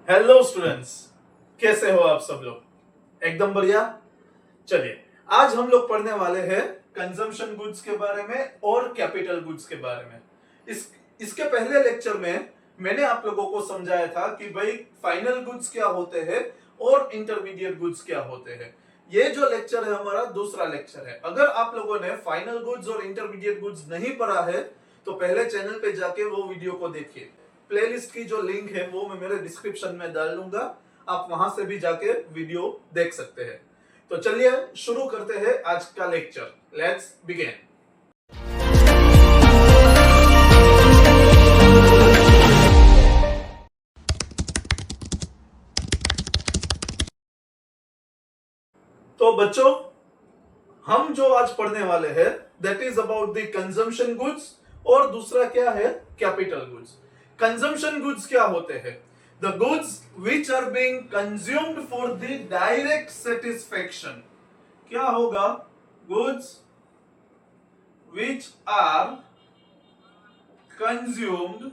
Hello students, कैसे हो आप सब लोग? एकदम बढ़िया। चलिए, आज हम लोग पढ़ने वाले हैं कंजम्पशन गुड्स के बारे में और कैपिटल गुड्स के बारे में। इसके पहले लेक्चर में मैंने आप लोगों को समझाया था कि भाई फाइनल गुड्स क्या होते हैं और इंटरमीडिएट गुड्स क्या होते हैं। ये जो लेक्चर है हमारा दूसरा लेक्चर है। अगर आप लोगों ने फाइनल गुड्स और इंटरमीडिएट गुड्स नहीं पढ़ा है तो पहले चैनल पे जाके वो वीडियो को देखिए। प्लेलिस्ट की जो लिंक है वो मैं मेरे डिस्क्रिप्शन में डाल दूंगा, आप वहां से भी जाके वीडियो देख सकते हैं। तो चलिए शुरू करते हैं आज का लेक्चर। Let's begin. तो बच्चों, हम जो आज पढ़ने वाले हैं that is about the consumption goods और दूसरा क्या है, कैपिटल गुड्स। कंजम्पशन गुड्स क्या होते हैं? The goods which are being consumed for the direct satisfaction. क्या होगा? Goods which are consumed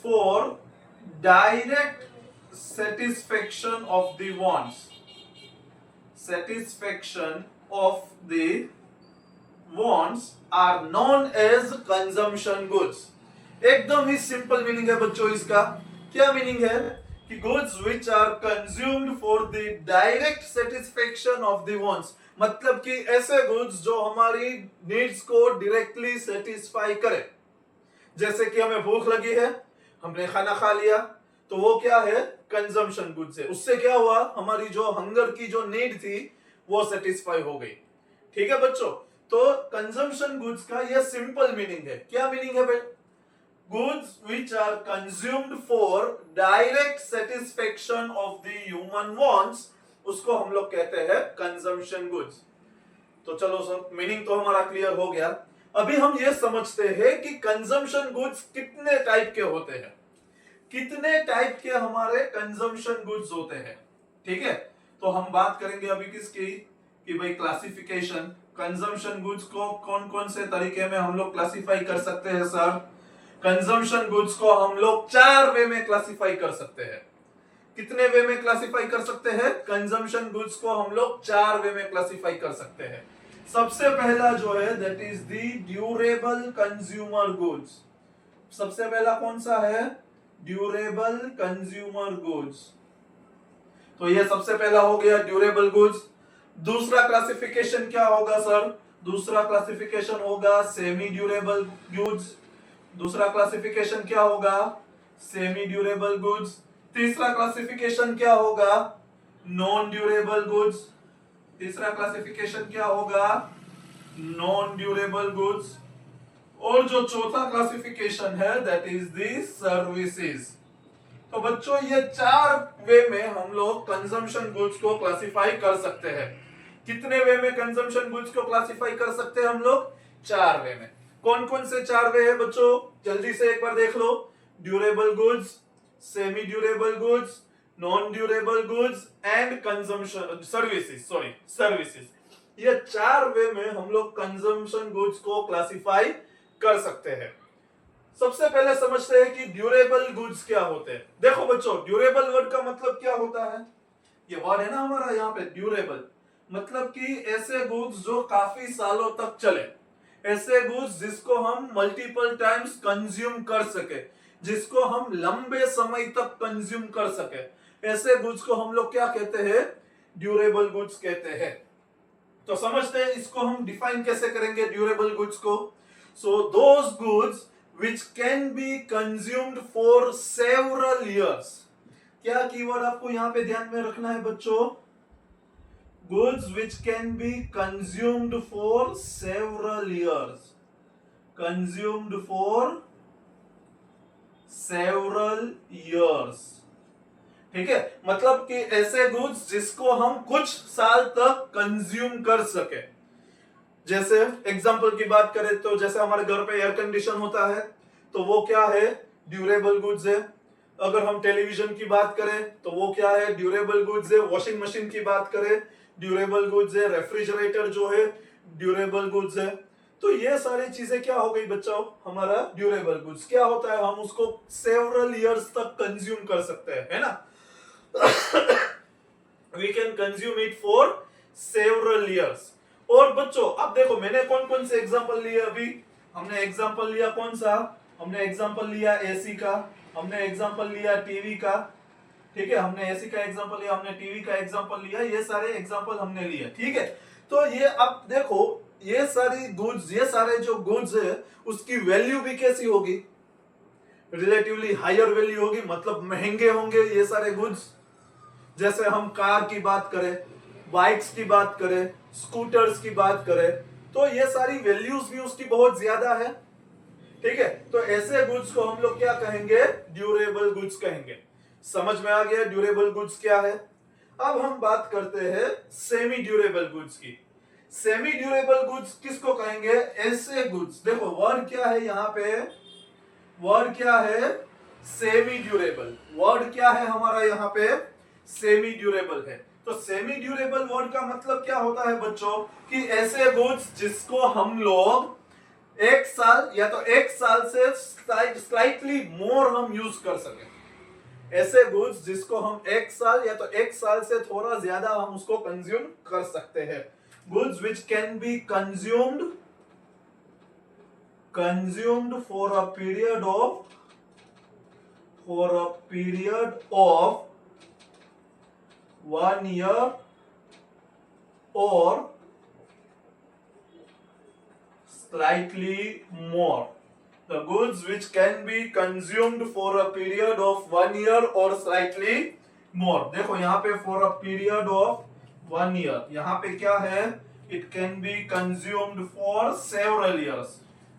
for direct satisfaction of the wants, satisfaction of the wants are known as consumption goods। एकदम ही simple meaning है बच्चों इसका। क्या meaning है कि goods which are consumed for the direct satisfaction of the wants, मतलब कि ऐसे goods जो हमारी नीड्स को डायरेक्टली सेटिस्फाई करे। जैसे कि हमें भूख लगी है, हमने खाना खा लिया, तो वो क्या है? कंजम्पशन गुड्स है। उससे क्या हुआ? हमारी जो हंगर की जो नीड थी वो सेटिस्फाई हो गई। ठीक है बच्चों, तो कंजम्पशन गुड्स का ये सिंपल मीनिंग है। क्या मीनिंग है भाई? Goods which are consumed for direct satisfaction of the human wants, उसको हम लोग कहते हैं कंजम्पशन गुड्स। तो चलो सर, मीनिंग तो हमारा क्लियर हो गया। अभी हम ये समझते हैं कि कंजम्पशन गुड्स कितने टाइप के होते हैं। कितने टाइप के हमारे कंजम्पशन गुड्स होते हैं। ठीक है, तो हम बात करेंगे अभी किसकी, कि भाई क्लासिफिकेशन। कंजम्पशन गुड्स को कौन कौन से तरीके में हम लोग क्लासिफाई कर सकते हैं सर? कंजम्पशन गुड्स को हम लोग 4 वे में क्लासिफाई कर सकते हैं। कितने वे में क्लासिफाई कर सकते हैं? कंजम्पशन गुड्स को हम लोग 4 वे में क्लासिफाई कर सकते हैं। सबसे पहला जो है that is the durable consumer goods. सबसे पहला कौन सा है? Durable consumer goods. तो ये सबसे पहला हो गया ड्यूरेबल गुड्स। दूसरा क्लासिफिकेशन क्या होगा सर? दूसरा क्लासिफिकेशन होगा सेमी ड्यूरेबल गुड्स। दूसरा क्लासिफिकेशन क्या होगा? Semi durable goods. तीसरा क्लासिफिकेशन क्या होगा? Non durable goods. तीसरा क्लासिफिकेशन क्या होगा? Non durable goods. और जो चौथा क्लासिफिकेशन है दैट इज द सर्विसेज। तो बच्चों, ये 4 वे में हम लोग कंजम्पशन गुड्स को क्लासिफाई कर सकते हैं। कितने वे में कंजम्पशन गुड्स को क्लासिफाई कर सकते हैं हम लोग? 4 वे में। कौन कौन से 4 वे है बच्चों? जल्दी से एक बार देख लो। Durable goods, semi durable goods, non durable goods and consumption services. ये 4 वे में हम लोग कंजम्पशन गुड्स को क्लासिफाई कर सकते हैं। सबसे पहले समझते हैं कि ड्यूरेबल गुड्स क्या होते हैं। देखो बच्चों, ड्यूरेबल वर्ड का मतलब क्या होता है? ये वर्ड है ना हमारा यहाँ पे ड्यूरेबल, मतलब कि ऐसे गुड्स जो काफी सालों तक चले, ऐसे गुड्स जिसको हम मल्टीपल टाइम्स कंज्यूम कर सके, जिसको हम लंबे समय तक कंज्यूम कर सके, ऐसे गुड्स को हम लोग क्या कहते हैं? ड्यूरेबल गुड्स कहते हैं। तो समझते हैं इसको हम डिफाइन कैसे करेंगे ड्यूरेबल गुड्स को। So those goods which can be consumed for several years। क्या कीवर्ड आपको यहां पे ध्यान में रखना है बच्चों? goods which can be consumed for several years। consumed for several years। ठीक है, मतलब कि ऐसे गुड्स जिसको हम कुछ साल तक कंज्यूम कर सके। जैसे एग्जांपल की बात करें तो जैसे हमारे घर पे एयर कंडीशन होता है तो वो क्या है? ड्यूरेबल गुड्स है। अगर हम टेलीविजन की बात करें तो वो क्या है? ड्यूरेबल गुड्स है। वॉशिंग मशीन की बात करें, ड्यूरेबल गुड्स है। रेफ्रिजरेटर जो है ड्यूरेबल गुड्स है। तो ये सारी चीजें क्या हो गई बच्चों, हमारा ड्यूरेबल गुड्स। क्या होता है, हम उसको सेवरल इयर्स तक कंज्यूम कर सकते हैं, है ना। We can consume it for several years. और बच्चों अब देखो मैंने कौन कौन से एग्जांपल लिए अभी। हमने एग्जांपल लिया कौन सा, हमने एग्जांपल लिया एसी का, हमने एग्जांपल लिया टीवी का, ठीक है, हमने एसी का एग्जांपल लिया, हमने टीवी का एग्जांपल लिया, ये सारे एग्जांपल हमने लिए, ठीक है। तो ये अब देखो ये सारी गुड्स, ये सारे जो गुड्स है उसकी वैल्यू भी कैसी होगी, रिलेटिवली हायर वैल्यू होगी, मतलब महंगे होंगे ये सारे गुड्स। जैसे हम कार की बात करें, बाइक्स की बात करें, स्कूटर्स की बात करें, तो ये सारी वैल्यूज भी उसकी बहुत ज्यादा है, ठीक है। तो ऐसे गुड्स को हम लोग क्या कहेंगे, ड्यूरेबल गुड्स कहेंगे। समझ में आ गया ड्यूरेबल गुड्स क्या है। अब हम बात करते हैं सेमी ड्यूरेबल गुड्स की। सेमी ड्यूरेबल गुड्स किसको कहेंगे, ऐसे गुड्स, देखो वर्ड क्या है यहाँ पे, वर्ड क्या है, सेमी ड्यूरेबल। वर्ड क्या है हमारा यहाँ पे, सेमी ड्यूरेबल है। तो सेमी ड्यूरेबल वर्ड का मतलब क्या होता है बच्चों, कि ऐसे गुड्स जिसको हम लोग एक साल या तो एक साल से स्लाइटली मोर हम यूज कर सके। ऐसे गुड्स जिसको हम एक साल या तो एक साल से थोड़ा ज्यादा हम उसको कंज्यूम कर सकते हैं। Goods which can be consumed for a period of 1 year or slightly more. The goods which can be consumed for a period of 1 year or slightly more. देखो यहाँ पे for a period of 1 year, यहाँ पे क्या है, it can be consumed for several years.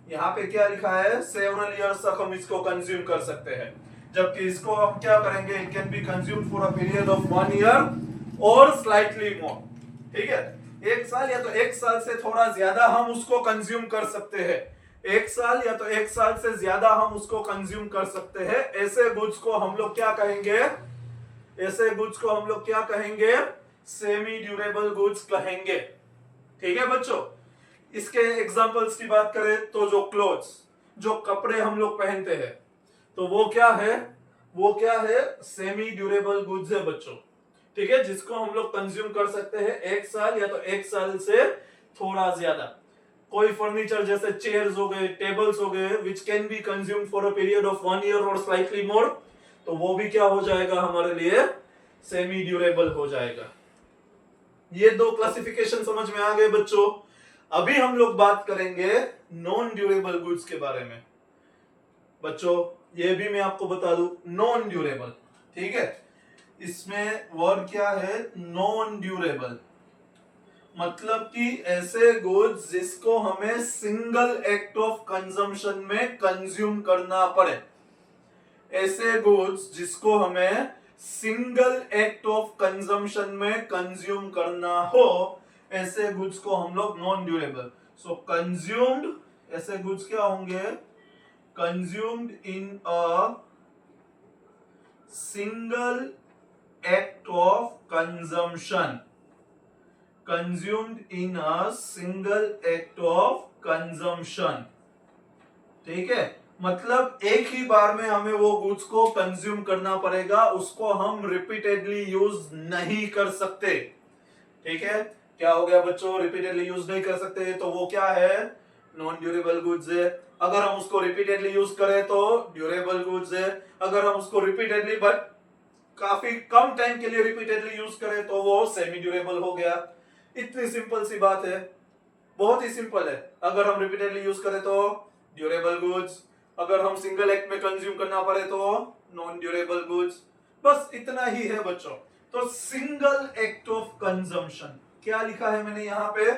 यहाँ पे क्या लिखा है, सेवरल इयर्स तक हम इसको कंज्यूम कर सकते हैं। जबकि इसको हम क्या करेंगे, it can be consumed for a period of 1 year और स्लाइटली मोर, ठीक है। एक साल या तो एक साल से थोड़ा ज्यादा हम उसको कंज्यूम कर सकते हैं, एक साल या तो एक साल से ज्यादा हम उसको कंज्यूम कर सकते हैं। ऐसे गुड्स को हम लोग क्या कहेंगे, ऐसे गुड्स को हम लोग क्या कहेंगे, सेमी ड्यूरेबल गुड्स कहेंगे, ठीक है बच्चों। इसके एग्जांपल्स की बात करें तो जो क्लोथ्स, जो कपड़े हम लोग पहनते हैं, तो वो क्या है, वो क्या है, सेमी ड्यूरेबल गुड्स है बच्चों, ठीक है, जिसको हम लोग कंज्यूम कर सकते हैं एक साल या तो एक साल से थोड़ा ज्यादा। कोई फर्नीचर जैसे चेयर्स हो गए, टेबल्स हो गए, which can be consume for a period of 1 year और स्लाइटली मोर, तो वो भी क्या हो जाएगा हमारे लिए, सेमी ड्यूरेबल हो जाएगा। ये दो क्लासिफिकेशन समझ में आ गए बच्चों। अभी हम लोग बात करेंगे नॉन ड्यूरेबल गुड्स के बारे में। बच्चों ये भी मैं आपको बता दूं, नॉन ड्यूरेबल, ठीक है, इसमें वर्ड क्या है, नॉन ड्यूरेबल, मतलब कि ऐसे गुड्स जिसको हमें सिंगल एक्ट ऑफ कंजम्पशन में कंज्यूम करना पड़े। ऐसे गुड्स जिसको हमें सिंगल एक्ट ऑफ कंजम्पशन में कंज्यूम करना हो, ऐसे गुड्स को हम लोग नॉन ड्यूरेबल। सो कंज्यूम्ड, ऐसे गुड्स क्या होंगे, consumed in a single act of consumption, consumed in a single act of consumption, ठीक है, मतलब एक ही बार में हमें वो गुड्स को कंज्यूम करना पड़ेगा, उसको हम रिपीटेडली यूज नहीं कर सकते, ठीक है। क्या हो गया बच्चों, रिपीटेडली यूज नहीं कर सकते, तो वो क्या है, नॉन ड्यूरेबल गुड्स है। अगर हम उसको रिपीटेडली यूज करें तो ड्यूरेबल गुड्स है। अगर हम उसको रिपीटेडली बट काफी कम टाइम के लिए रिपीटेडली यूज करें तो वो सेमी ड्यूरेबल हो गया। इतनी सिंपल सी बात है, बहुत ही सिंपल है। अगर हम रिपीटेडली यूज करें तो ड्यूरेबल गुड्स, अगर हम सिंगल एक्ट में कंज्यूम करना पड़े तो नॉन ड्यूरेबल गुड्स, बस इतना ही है बच्चों। तो सिंगल एक्ट ऑफ कंजम्पशन क्या लिखा है मैंने यहाँ पे,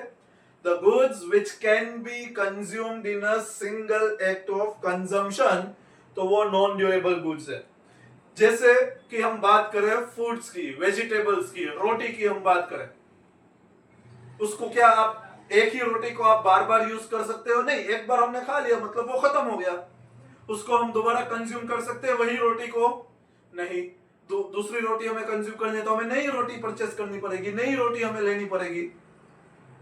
the goods which can be consumed in a single act of consumption, तो वो नॉन ड्यूरेबल गुड्स है। जैसे कि हम बात करें फूड्स की, वेजिटेबल्स की, रोटी की हम बात करें, उसको क्या आप एक ही रोटी को आप बार बार यूज कर सकते हो, नहीं, एक बार हमने खा लिया मतलब वो खत्म हो गया, उसको हम दोबारा कंज्यूम कर सकते हैं वही रोटी को, नहीं। दूसरी रोटी हमें कंज्यूम करनी है तो हमें नई रोटी परचेस करनी पड़ेगी, नई रोटी हमें लेनी पड़ेगी,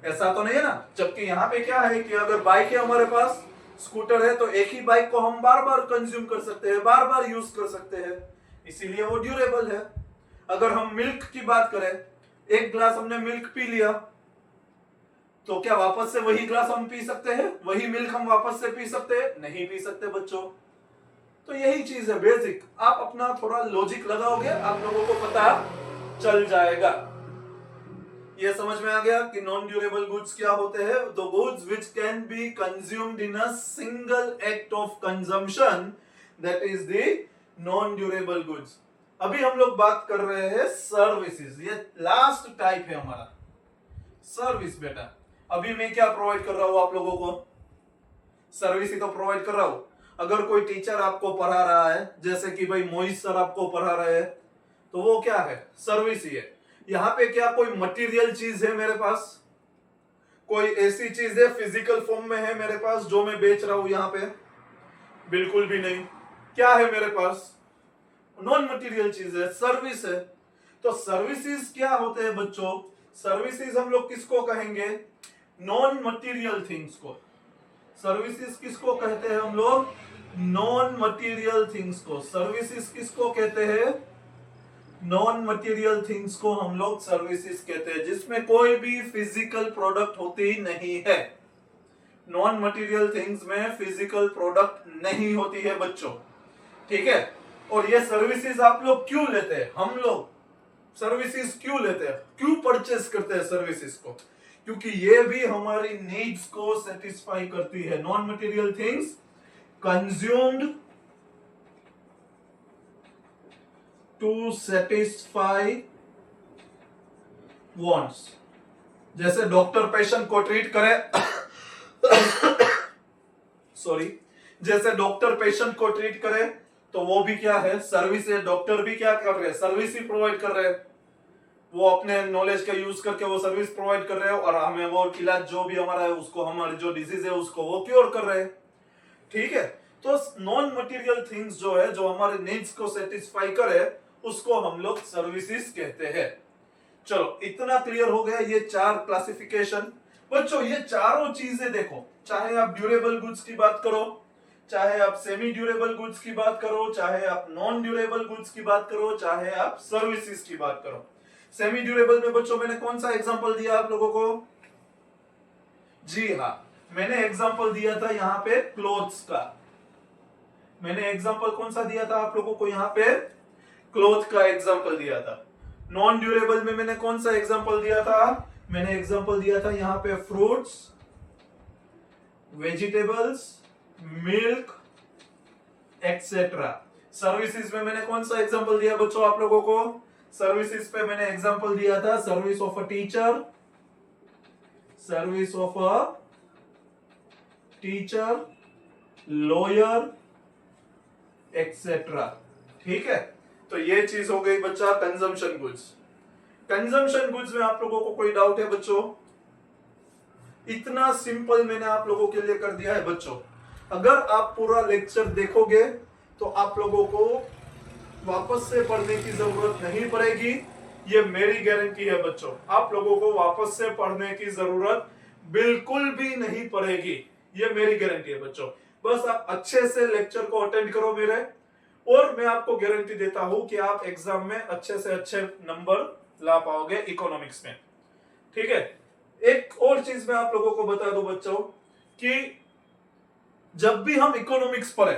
ऐसा तो नहीं है ना। जबकि यहाँ पे क्या है कि अगर बाइक है हमारे पास, स्कूटर है, तो एक ही बाइक को हम बार बार कंज्यूम कर सकते हैं, बार बार यूज कर सकते हैं, इसीलिए वो ड्यूरेबल है। अगर हम मिल्क की बात करें, एक ग्लास हमने मिल्क पी लिया, तो क्या वापस से वही ग्लास हम पी सकते हैं? वही मिल्क हम वापस से पी सकते हैं? नहीं पी सकते बच्चों। तो यही चीज है बेसिक। आप अपना थोड़ा लॉजिक लगाओगे, आप लोगों को पता चल जाएगा। ये समझ में आ गया कि नॉन ड्यूरेबल गुड्स क्या होते हैं? The goods which can be consumed in a single act of consumption, that is the non durable goods. अभी हम लोग बात कर रहे हैं सर्विसेज। ये लास्ट टाइप है हमारा सर्विस। बेटा अभी मैं क्या प्रोवाइड कर रहा हूं आप लोगों को? सर्विस ही तो प्रोवाइड कर रहा हूं। अगर कोई टीचर आपको पढ़ा रहा है, जैसे कि भाई मोहित सर आपको पढ़ा रहे हैं, तो वो क्या है? सर्विस ही है। यहां पे क्या कोई मटेरियल चीज है मेरे पास? कोई ऐसी चीज है फिजिकल फॉर्म में है मेरे पास जो मैं बेच रहा हूं यहां पे? बिल्कुल भी नहीं। क्या है मेरे पास? नॉन मटेरियल चीज है, सर्विस है। तो सर्विसेज क्या होते हैं बच्चों? सर्विसेज हम लोग किसको कहेंगे? नॉन मटेरियल थिंग्स को। सर्विसेज किसको कहते हैं हम लोग? नॉन मटेरियल थिंग्स को। सर्विसेज किसको कहते हैं? नॉन मटेरियल थिंग्स को हम लोग सर्विसेज कहते हैं, जिसमें कोई भी फिजिकल प्रोडक्ट होती नहीं है। नॉन मटेरियल थिंग्स में फिजिकल प्रोडक्ट नहीं होती है बच्चों, ठीक है। और ये सर्विसेज आप लोग क्यों लेते हैं? हम लोग सर्विसेज क्यों लेते हैं, क्यों परचेस करते हैं सर्विसेज को? क्योंकि ये भी हमारी नीड्स को सेटिस्फाई करती है। Non material things consumed to satisfy wants. जैसे डॉक्टर पेशेंट को ट्रीट करे सॉरी, जैसे डॉक्टर पेशेंट को ट्रीट करे, तो वो भी क्या है? सर्विस है। डॉक्टर भी क्या कर रहे हैं? सर्विस ही प्रोवाइड कर रहे हैं। वो अपने नॉलेज का यूज करके वो सर्विस प्रोवाइड कर रहे हैं, और हमें वो इलाज जो भी हमारा है उसको, हमारी जो डिजीज है उसको वो क्योर कर रहे हैं, ठीक है। तो नॉन मटेरियल थिंग्स जो है, जो हमारे नीड्स को सेटिस्फाई करे, उसको हम लोग सर्विसेज कहते हैं। चलो इतना क्लियर हो गया। ये चार क्लासिफिकेशन बच्चों, ये चारों चीजें देखो, चाहे आप ड्यूरेबल गुड्स की बात करो, चाहे आप सेमी ड्यूरेबल गुड्स की बात करो, चाहे आप नॉन ड्यूरेबल गुड्स की बात करो, चाहे आप सर्विसेज की बात करो। सेमी ड्यूरेबल में बच्चों मैंने कौन सा एग्जांपल दिया आप लोगों को? जी हाँ, मैंने एग्जांपल दिया था यहाँ पे क्लोथ्स का। मैंने एग्जांपल कौन सा दिया था आप लोगों को? यहाँ पे क्लोथ का एग्जांपल दिया था। नॉन ड्यूरेबल में मैंने कौन सा एग्जांपल दिया था? मैंने एग्जांपल दिया था यहाँ पे fruits, vegetables, milk etcetera. Services में मैंने कौन सा एग्जांपल दिया बच्चों आप लोगों को? सर्विसेज पे मैंने एग्जांपल दिया था service of a teacher, service of a teacher, lawyer etcetera, ठीक है। तो ये चीज हो गई बच्चा कंजम्पशन गुड्स। कंजम्पशन गुड्स में आप लोगों को कोई डाउट है बच्चों? इतना सिंपल मैंने आप लोगों के लिए कर दिया है बच्चों। अगर आप पूरा लेक्चर देखोगे तो आप लोगों को वापस से पढ़ने की जरूरत नहीं पड़ेगी, ये मेरी गारंटी है बच्चों। आप लोगों को वापस से पढ़ने की जरूरत बिल्कुल भी नहीं पड़ेगी, ये मेरी गारंटी है बच्चों। बस आप अच्छे से लेक्चर को अटेंड करो मेरे, और मैं आपको गारंटी देता हूं कि आप एग्जाम में अच्छे से अच्छे नंबर ला पाओगे इकोनॉमिक्स में, ठीक है। एक और चीज मैं आप लोगों को बता दूं बच्चों कि जब भी हम इकोनॉमिक्स पढ़े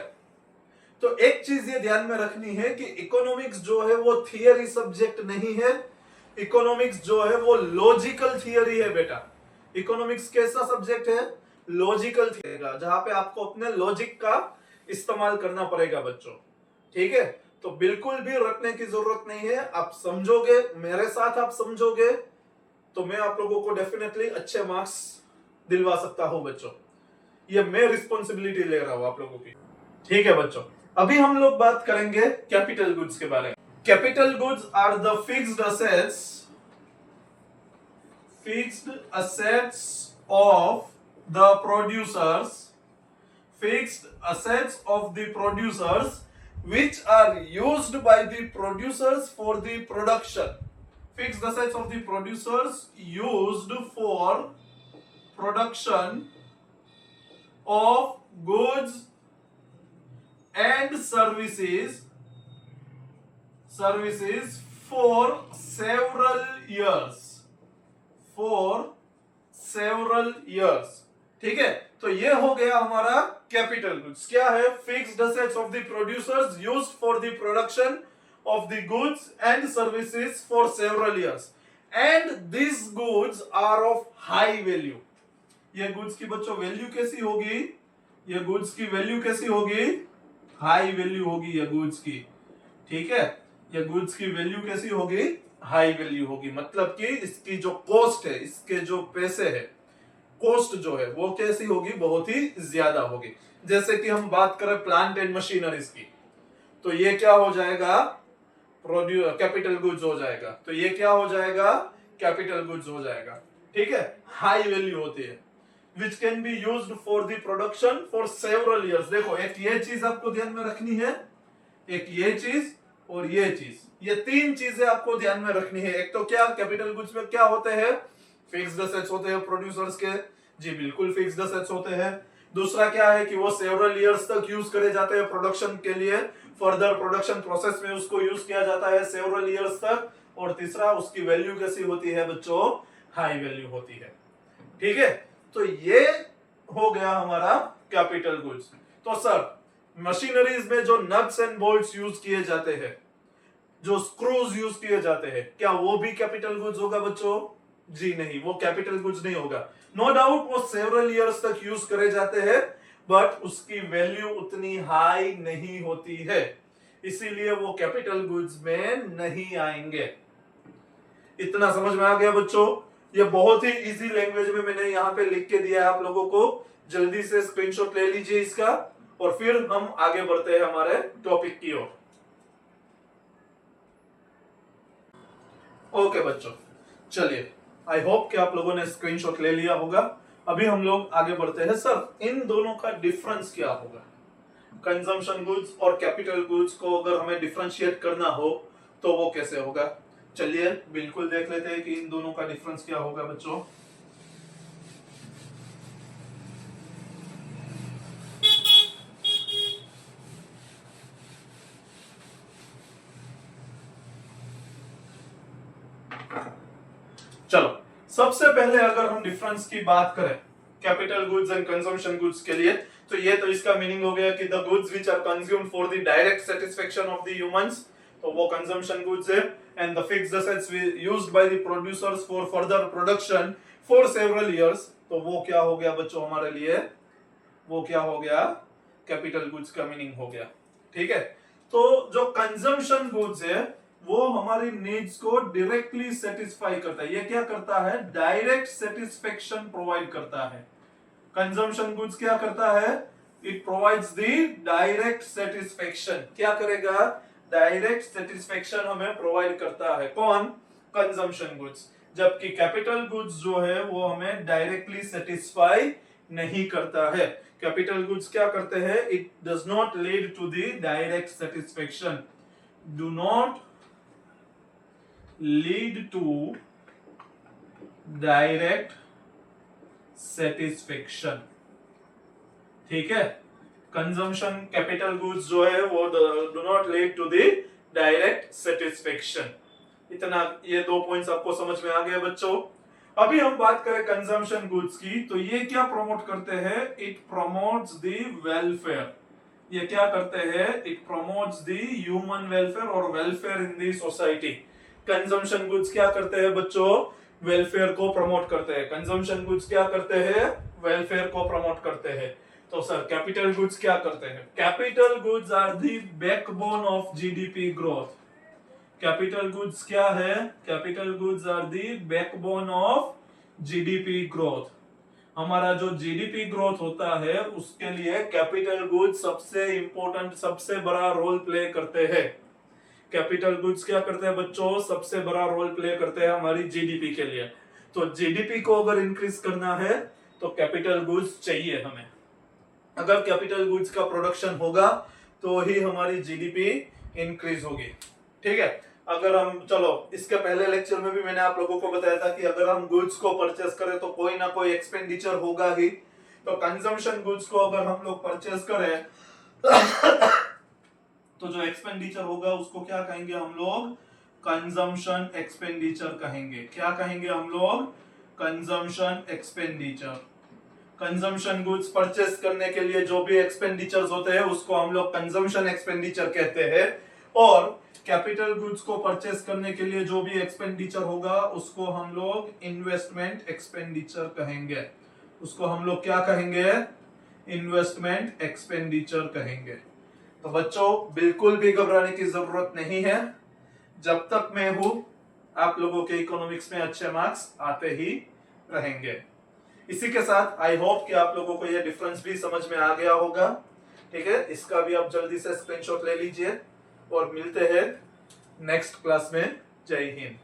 तो एक चीज ये ध्यान में रखनी है कि इकोनॉमिक्स जो है वो थियरी सब्जेक्ट नहीं है। इकोनॉमिक्स जो है वो लॉजिकल थियरी है बेटा। इकोनॉमिक्स कैसा सब्जेक्ट है? लॉजिकल थियरी, जहां पे आपको अपने लॉजिक का इस्तेमाल करना पड़ेगा बच्चों, ठीक है। तो बिल्कुल भी रटने की जरूरत नहीं है। आप समझोगे, मेरे साथ आप समझोगे, तो मैं आप लोगों को डेफिनेटली अच्छे मार्क्स दिलवा सकता हूं बच्चों। ये मैं रिस्पॉन्सिबिलिटी ले रहा हूं आप लोगों की, ठीक है बच्चों। अभी हम लोग बात करेंगे कैपिटल गुड्स के बारे में। Capital goods are the fixed assets of the producers which are used by the producers for the production. Fixed assets of the producers used for production of goods and services for several years. ठीक है, तो ये हो गया हमारा capital goods. क्या है? Fixed assets of the producers used for the production of the goods and services for several years, and this goods are of high value. ये गुड्स की बच्चों वैल्यू कैसी होगी? ये गुड्स की वैल्यू कैसी होगी? हाई वैल्यू होगी ये गुड्स की. ठीक है, ये गुड्स की वैल्यू कैसी होगी? हाई वैल्यू होगी. मतलब कि इसकी जो कॉस्ट है, इसके जो पैसे है, कॉस्ट जो है वो कैसी होगी? बहुत ही ज्यादा होगी. जैसे कि हम बात करें प्लांट एंड मशीनरीज की, तो ये क्या हो जाएगा? कैपिटल गुड्स हो जाएगा. तो ये क्या हो जाएगा? कैपिटल गुड्स हो जाएगा. ठीक है, हाई वैल्यू होती है, which can be used for the production for several years. देखो, एक ये चीज आपको ध्यान में रखनी है, एक ये चीज और ये चीज, ये तीन चीजें आपको ध्यान में रखनी है. एक तो क्या, कैपिटल गुड्स में क्या होते हैं? फिक्स्ड असेट्स होते हैं प्रोड्यूसर्स के. जी बिल्कुल, फिक्स्ड असेट्स होते हैं. दूसरा क्या है कि वो सेवरल इयर्स तक यूज करे जाते हैं प्रोडक्शन के लिए, फर्दर प्रोडक्शन प्रोसेस में उसको यूज किया जाता है सेवरल इयर्स तक. और तीसरा, उसकी वैल्यू कैसी होती है बच्चों? हाई वैल्यू होती है. ठीक है, तो ये हो गया हमारा कैपिटल गुड्स. तो सर, मशीनरीज में जो नट्स एंड बोल्ट्स यूज किए जाते हैं, जो स्क्रूज यूज किए जाते हैं, क्या वो भी कैपिटल गुड्स होगा बच्चों? जी नहीं, वो कैपिटल गुड्स नहीं होगा. नो डाउट वो सेवरल इयर्स तक यूज करे जाते हैं, बट उसकी वैल्यू उतनी हाई नहीं होती है, इसीलिए वो कैपिटल गुड्स में नहीं आएंगे. इतना समझ में आ गया बच्चों? ये बहुत ही इजी लैंग्वेज में मैंने यहाँ पे लिख के दिया है आप लोगों को. जल्दी से स्क्रीनशॉट ले लीजिए इसका, और फिर हम आगे बढ़ते हैं हमारे टॉपिक की ओर. ओके बच्चों, चलिए, आई होप कि आप लोगों ने स्क्रीनशॉट ले लिया होगा. अभी हम लोग आगे बढ़ते हैं. सर, इन दोनों का डिफरेंस क्या होगा? कंजम्पशन गुड्स और कैपिटल गुड्स को अगर हमें डिफरेंशिएट करना हो तो वो कैसे होगा? चलिए बिल्कुल देख लेते हैं कि इन दोनों का डिफरेंस क्या होगा बच्चों. चलो, सबसे पहले अगर हम डिफरेंस की बात करें capital goods and consumption goods के लिए, तो ये तो इसका मीनिंग हो गया कि the goods which are consumed for the direct satisfaction of the humans, तो वो कंजम्पशन गुड्स है. And the fixed assets used by the producers for further production for several years, तो वो क्या हो गया बच्चों हमारे लिए? वो क्या हो गया? कैपिटल गुड्स का मीनिंग हो गया. ठीक है, तो जो कंजम्पशन गुड्स है वो हमारी नीड्स को डायरेक्टली सेटिस्फाई करता है. ये क्या करता है? डायरेक्ट सेटिस्फेक्शन प्रोवाइड करता है. कंजम्पशन गुड्स क्या करता है? It provides the direct satisfaction. क्या करेगा? डायरेक्ट सेटिस्फेक्शन हमें प्रोवाइड करता है. कौन? Consumption goods. जबकि कैपिटल गुड्स जो है वो हमें डायरेक्टली सेटिस्फाई नहीं करता है. कैपिटल गुड्स क्या करते हैं? It does not lead to the direct satisfaction. Do not lead to direct satisfaction. ठीक है, कंजम्पशन कैपिटल गुड्स जो है वो do not lead to the direct satisfaction. इतना, ये दो पॉइंट्स आपको समझ में आ गए बच्चों. अभी हम बात करें कंजम्पशन गुड्स की, तो ये क्या प्रमोट करते हैं? It promotes the welfare. ये क्या करते हैं? It promotes the human welfare और welfare in the society. Consumption goods क्या करते हैं बच्चों? वेलफेयर को प्रमोट करते हैं. कंजम्पशन गुड्स क्या करते हैं? वेलफेयर को प्रमोट करते हैं. तो सर, कैपिटल गुड्स क्या करते हैं? Capital goods are the backbone of GDP growth. Capital goods क्या है? Capital goods are the backbone of GDP growth. हमारा जो जीडीपी ग्रोथ होता है उसके लिए कैपिटल गुड्स सबसे इंपॉर्टेंट, सबसे बड़ा रोल प्ले करते हैं. कैपिटल गुड्स क्या करते हैं बच्चों? सबसे बड़ा रोल प्ले करते हैं हमारी जीडीपी के लिए. तो जीडीपी को अगर इंक्रीज करना है तो कैपिटल गुड्स चाहिए हमें. अगर कैपिटल गुड्स का प्रोडक्शन होगा तो ही हमारी जीडीपी इंक्रीज होगी. ठीक है, अगर हम, चलो इसके पहले लेक्चर में भी मैंने आप लोगों को बताया था कि अगर हम गुड्स को परचेस करें तो कोई ना कोई एक्सपेंडिचर होगा ही। तो कंजम्पशन गुड्स को अगर हम लोग परचेस करें तो जो एक्सपेंडिचर होगा उसको क्या कहेंगे हम लोग? कंजम्पशन एक्सपेंडिचर कहेंगे। क्या कहेंगे हम लोग? Consumption expenditure. Consumption goods purchase करने के लिए जो भी एक्सपेंडिचर्स होते हैं उसको हम लोग कंजम्पशन एक्सपेंडिचर कहते हैं, और कैपिटल गुड्स को परचेस करने के लिए जो भी एक्सपेंडिचर होगा उसको हम लोग इन्वेस्टमेंट एक्सपेंडिचर कहेंगे। उसको हम लोग क्या कहेंगे? इन्वेस्टमेंट एक्सपेंडिचर कहेंगे। तो बच्चों बिल्कुल भी घबराने की जरूरत नहीं है, जब तक मैं हूं आप लोगों के इकोनॉमिक्स में अच्छे मार्क्स आते ही रहेंगे। इसी के साथ आई होप कि आप लोगों को यह डिफरेंस भी समझ में आ गया होगा। ठीक है, इसका भी आप जल्दी से स्क्रीनशॉट ले लीजिए और मिलते हैं नेक्स्ट क्लास में। जय हिंद।